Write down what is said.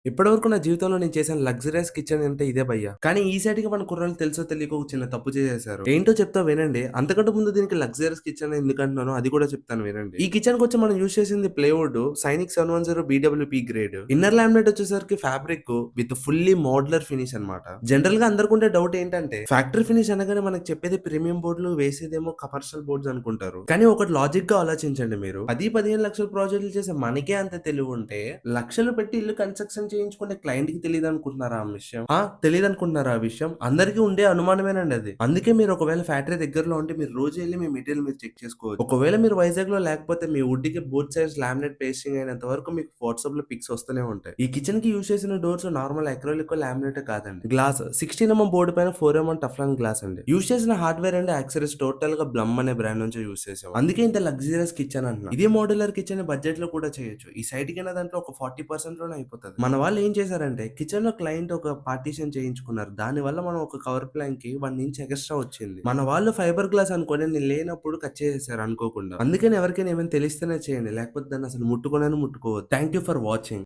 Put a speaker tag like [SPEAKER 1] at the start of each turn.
[SPEAKER 1] ఇప్పటివరకు నా జీవితంలో నేను చేసిన లగ్జరియస్ కిచెన్ అంటే ఇదే భయ్యా. కానీ ఈ సైడ్‌కి మన కుర్రోళ్ళు తెలుసో తెలియకో ఒక చిన్న తప్పు చేసేసారు. ఏంటో చెప్తా వినండి. అంతకంటే ముందు దీనికి లగ్జరియస్ కిచెన్ ఎందుకంటున్నానో అది కూడా చెప్తాను వినండి. ఈ కిచెన్‌కొచ్చి మనం యూజ్ చేసింది plywood Sainik 710 BWP grade. Inner laminate వచ్చేసరికి fabric with fully modular finish అన్నమాట. జనరల్‌గా అందరికుండే డౌట్ ఏంటంటే ఫ్యాక్టరీ ఫినిష్ అనగానే మనకు చెప్పేది ప్రీమియం బోర్డులు వేసేదేమో కమర్షియల్ బోర్డ్స్ అనుకుంటారు. కానీ ఒకటి లాజిక్‌గా ఆలోచించండి మీరు. 10, 15 లక్షల ప్రాజెక్టులు చేసే మనకే అంత తెలివుంటే లక్షలు పెట్టి ఇల్లు కన్‌స్ట్రక్షన్ చేయించుకునే క్లయింట్‌కి తెలీదనుకుంటున్నారా ఆ విషయం? తెలీదనుకుంటున్నారా ఆ విషయం? అందరికీ ఉండే అనుమానమేనండి అది. అందుకే మీరు ఒకవేళ ఫ్యాక్టరీ దగ్గరలో ఉంటే మీరు రోజు ఎళ్లి మీ మెటీరియల్ మీరు చెక్ చేసుకోవచ్చు. ఒకవేళ మీరు వైజాగ్‌లో లేకపోతే మీ వుడ్‌కి బోత్ సైడ్స్ లామినేట్ పేస్టింగ్ అయినంత వరకు మీకు వాట్సాప్‌లో పిక్స్ వస్తూనే ఉంటాయి. ఈ కిచెన్‌కి యూజ్ చేసిన డోర్స్ నార్మల్ అక్రిలిక్ లామినేటే కాదండి. గ్లాస్ 16 బోర్డ్ పైన 4 టఫ్లాన్ గ్లాస్ అండి. యూజ్ చేసిన హార్డ్‌వేర్ అండ్ యాక్సెసరీస్ టోటల్‌గా బ్లమ్ అనే బ్రాండ్ నుంచి యూజ్ చేసాం. అందుకే ఇంత లగ్జరియస్ కిచెన్ అంటున్నా. ఇదే మోడ్యులర్ కిచెన్ బడ్జెట్‌లో కూడా చేయొచ్చు. ఈ సైట్‌కైన దాంట్లో ఒక 40% లోనే అయిపోతది. మన వాళ్ళు ఏం చేశారంటే కిచెన్‌లో క్లయింట్ ఒక పార్టిషన్ చేయించుకున్నారు. దానివల్ల మనం ఒక కవర్ ప్లాంక్‌కి 1 ఇంచ్ ఎక్స్‌ట్రా వచ్చింది. మన వాళ్ళు ఫైబర్ గ్లాస్ అనుకోని నేను లేనప్పుడు కట్ చేసేసారు అనుకోకుండా. అందుకని ఎవరికైనా ఏమైనా తెలిస్తేనే చేయండి. లేకపోతే దాన్ని అసలు ముట్టుకోనైనా ముట్టుకోవద్దు. Thank you for watching.